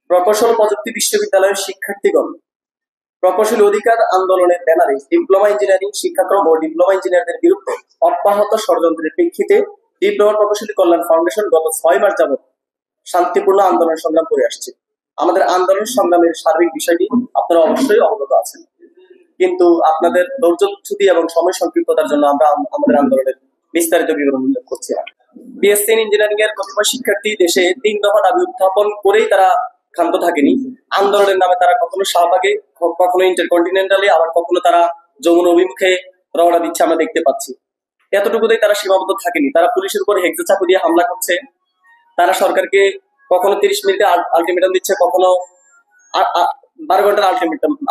প্রকৌশল প্রযুক্তি বিশ্ববিদ্যালয়ের শিক্ষার্থীগণ প্রকৌশলী অধিকার আন্দোলনের ব্যানারে ডিপ্লোমা ইঞ্জিনিয়ারিং শিক্ষাক্রম ও ডিপ্লোমা ইঞ্জিনিয়ারদের বিরুদ্ধে অব্যাহত ষড়যন্ত্রের প্রেক্ষিতে ডিপ্লোমা প্রকৌশলী কল্যাণ ফাউন্ডেশন গত 6 মাস যাবৎ শান্তিপূর্ণ আন্দোলন সংগ্রাম করে আসছে। আমাদের আন্দোলন সংগ্রামের সার্বিক বিষয়টি আপনারা অবশ্যই অবগত আছেন, কিন্তু আপনাদের ধৈর্যচ্যুতি এবং সময় সংক্ষিপ্ততার জন্য আমরা আমাদের আন্দোলনের বিস্তারিত বিবরণ উল্লেখ করছি না। বিএসসি ইঞ্জিনিয়ারিং এর কতিপয় শিক্ষার্থী দেশে 3 দফা দাবি উত্থাপন করেই তারা ক্ষান্ত থাকেনি। আন্দোলনের নামে তারা কখনো শাহবাগে, কখনো ইন্টারকন্টিনেন্টালে, আবার কখনো তারা যমুনা অভিমুখে রওনা দিচ্ছে আমরা দেখতে পাচ্ছি। এতটুকুতেই তারা সীমাবদ্ধ থাকেনি, তারা পুলিশের উপর হেক্সা চাকু দিয়ে হামলা করছে। তারা সরকারকে কখনো 30 মিনিটে আলটিমেটাম দিচ্ছে, কখনো 12 ঘন্টার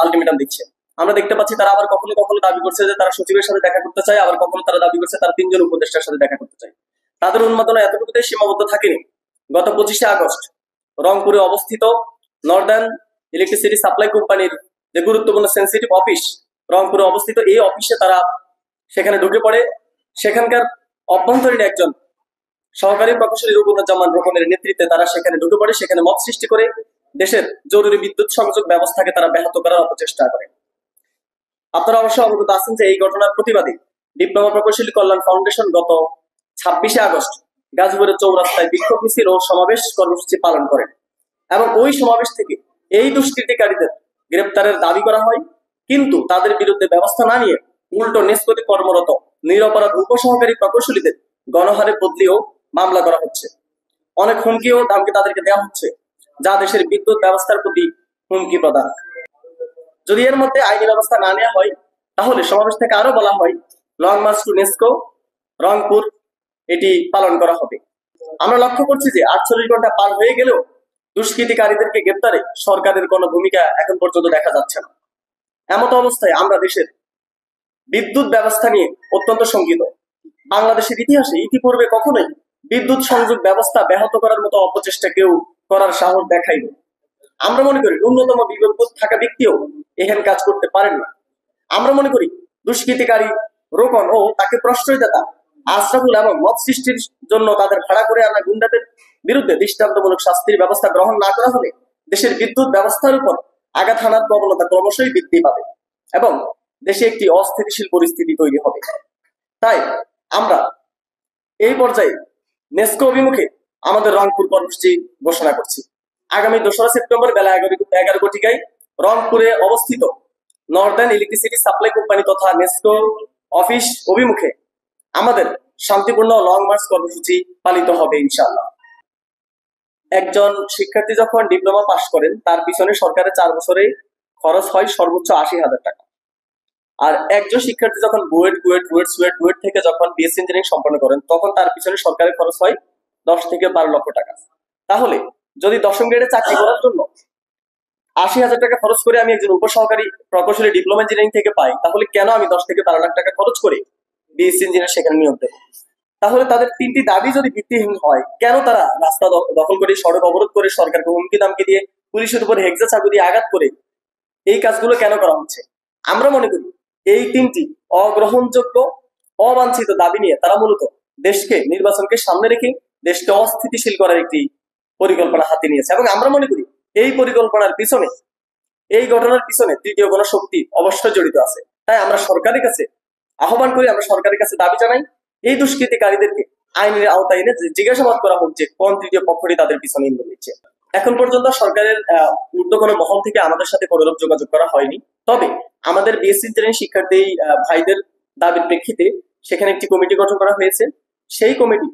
আলটিমেটাম দিচ্ছে। আমরা দেখতে পাচ্ছি তারা আবার কখনো কখনো দাবি করছে যে তারা সচিবের সাথে দেখা করতে চায়, আবার কখনো তারা দাবি করছে তারা 3 জন উপদেষ্টার সাথে দেখা করতে চায়। তাদের উন্মাদনা এতটুকুতে সীমাবদ্ধ থাকেনি। গত 25শে আগস্ট রংপুরে অবস্থিত নর্দার্ন ইলেকট্রিসিটি সাপ্লাই কোম্পানির যে গুরুত্বপূর্ণ সেন্সিটিভ অফিস রংপুরে অবস্থিত, এই অফিসে তারা সেখানে ঢুকে পড়ে। সেখানকার অভ্যন্তরীণ একজন সহকারী প্রকৌশলী রুকনুজ্জামান রোকনের নেতৃত্বে তারা সেখানে ঢুকে পড়ে, সেখানে মত সৃষ্টি করে দেশের জরুরি বিদ্যুৎ সংযোগ ব্যবস্থাকে তারা ব্যাহত করার অপচেষ্টা করে। আপনারা অবশ্যই অবগত আছেন যে এই ঘটনার প্রতিবাদে ডিপ্লোমা প্রকৌশলী কল্যাণ ফাউন্ডেশন গত 26শে আগস্ট গাজীপুরের চৌরাস্তায় বিক্ষোভ মিছিল ও সমাবেশ কর্মসূচি পালন করেন এবং ওই সমাবেশ থেকে এই দুষ্কৃতিকারীদের গ্রেপ্তারের দাবি করা হয়, কিন্তু তাদের বিরুদ্ধে ব্যবস্থা না নিয়ে উল্টো নিষ্পত্তি কর্মরত নিরপরাধ উপসহকারী প্রকৌশলীদের গণহারে বদলিও মামলা করা হচ্ছে। অনেক হুমকি ও ধামকি তাদেরকে দেওয়া হচ্ছে, যা দেশের বিদ্যুৎ ব্যবস্থার প্রতি হুমকি প্রদান। যদি এর মধ্যে আইনি ব্যবস্থা না নেওয়া হয়, তাহলে সমাবেশ থেকে আরো বলা হয় long march to NESCO Rangpur এটি পালন করা হবে। আমরা লক্ষ্য করছি যে 48 ঘন্টা পার হয়ে গেলেও দুষ্কৃতিকারীদেরকে গ্রেপ্তারে সরকারের কোনো ভূমিকা এখন পর্যন্ত দেখা যাচ্ছে না। এমত অবস্থায় আমরা দেশের বিদ্যুৎ ব্যবস্থা নিয়ে অত্যন্ত শঙ্কিত। বাংলাদেশের ইতিহাসে ইতিপূর্বে কখনোই বিদ্যুৎ সংযোগ ব্যবস্থা ব্যাহত করার মতো অপচেষ্টা কেউ করার সাহস দেখায়নি। আমরা মনে করি ন্যূনতম বিবেকবোধ থাকা ব্যক্তিও এহেন কাজ করতে পারেন না। আমরা মনে করি দুষ্কৃতিকারী রোকন ও তাকে প্রশ্রয়দাতা আশরাফুল এবং মত সৃষ্টির জন্য তাদের ভাড়া করে আনা গুন্ডাদের বিরুদ্ধে দৃষ্টান্তমূলক শাস্তির ব্যবস্থা গ্রহণ না করা হলে দেশের বিদ্যুৎ ব্যবস্থার উপর আঘাত হানার প্রবণতা ক্রমশই বৃদ্ধি পাবে এবং দেশে একটি অস্থিতিশীল পরিস্থিতি তৈরি হবে। তাই আমরা এই পর্যায়ে নেস্কো অভিমুখে আমাদের রংপুর কর্মসূচি ঘোষণা করছি। আগামী 2রা সেপ্টেম্বর বেলা 11 ঘটিকায় রংপুরে অবস্থিত নর্দার্ন ইলেকট্রিসিটি সাপ্লাই কোম্পানি তথা নেস্কো অফিস অভিমুখে আমাদের শান্তিপূর্ণ লং মার্চ কর্মসূচি পালিত হবে ইনশাআল্লাহ। একজন শিক্ষার্থী যখন ডিপ্লোমা পাশ করেন, তার পিছনে সরকারের 4 বছরে খরচ হয় সর্বোচ্চ 80,000 টাকা। আর একজন শিক্ষার্থী যখন বুয়েট থেকে যখন বিএসসি ইঞ্জিনিয়ারিং সম্পন্ন করেন, তখন তার পিছনে সরকারের খরচ হয় 10 থেকে 12 লক্ষ টাকা। তাহলে যদি 10ম গ্রেডে চাকরি করার জন্য 80,000 টাকা খরচ করে আমি একজন উপসহকারী প্রকৌশলী ডিপ্লোমা ইঞ্জিনিয়ারিং থেকে পাই, তাহলে কেন আমি 10 থেকে 12 লাখ টাকা খরচ করে বিএসসি ইঞ্জিনিয়ার সেখানে নিয়োগ দেব? তাহলে তাদের 3টি দাবি যদি ভিত্তিহীন হয়, কেন তারা রাস্তা দখল করে, সড়ক অবরোধ করে, সরকারকে হুমকি দামকি দিয়ে, পুলিশের উপর হেক্সা চাকু দিয়ে আঘাত করে এই কাজগুলো কেন করা হচ্ছে? আমরা মনে করি এই 3টি অগ্রহণযোগ্য অবাঞ্ছিত দাবি নিয়ে তারা মূলত দেশকে, নির্বাচনকে সামনে রেখে দেশকে অস্থিতিশীল করার একটি পরিকল্পনা হাতে নিয়েছে এবং আমরা মনে করি এই পরিকল্পনার পিছনে, এই ঘটনার পিছনে তৃতীয় কোনো শক্তি অবশ্যই জড়িত আছে। তাই আমরা সরকারের কাছে আহ্বান করি, আমরা সরকারের কাছে দাবি জানাই এই দুষ্কৃতিকারীদেরকে আইনের আওতায় এনে জিজ্ঞাসাবাদ করা হচ্ছে কোন তৃতীয় পক্ষটি তাদের পিছনে ইন্ধন দিচ্ছে। এখন পর্যন্ত সরকারের ঊর্ধ্ব কোনো মহল থেকে আমাদের সাথে কোনোরূপ যোগাযোগ করা হয়নি। তবে আমাদের বিএসসি ইঞ্জিনিয়ারিং শিক্ষার্থী ভাইদের দাবির প্রেক্ষিতে সেখানে একটি কমিটি গঠন করা হয়েছে। সেই কমিটি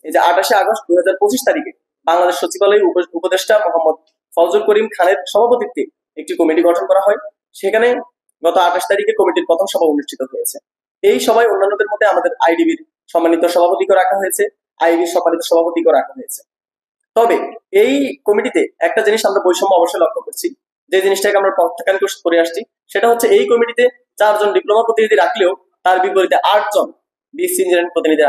এই যে 28শে আগস্ট 2025 তারিখে বাংলাদেশ সচিবালয়ের উপদেষ্টা মোহাম্মদ ফজল করিম খানের সভাপতিত্বে একটি কমিটি গঠন করা হয়। সেখানে গত 28 তারিখে কমিটির প্রথম সভা অনুষ্ঠিত হয়েছে। এই সভায় অন্যান্যদের মধ্যে আমাদের আইডিবির সম্মানিত সভাপতিকে রাখা হয়েছে, আইবির সম্মানিত সভাপতিকে রাখা হয়েছে। তবে এই কমিটিতে একটা জিনিস আমরা বৈষম্য অবশ্যই লক্ষ্য করছি, যে জিনিসটাকে আমরা প্রত্যাখ্যান করে আসছি, সেটা হচ্ছে এই কমিটিতে 4 জন ডিপ্লোমা প্রতিনিধি রাখলেও তার বিপরীতে 8 জন বিএসসি ইঞ্জিনিয়ারিং প্রতিনিধি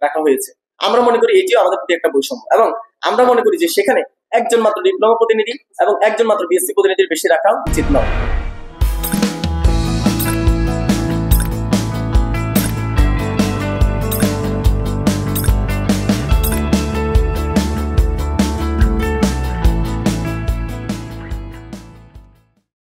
রাখা হয়েছে। আমরা মনে করি এটিও আমাদের প্রতি একটা বৈষম্য এবং আমরা মনে করি যে সেখানে একজন মাত্র ডিপ্লোমা প্রতিনিধি এবং একজন মাত্র বিএসসি প্রতিনিধির বেশি রাখা উচিত নয়।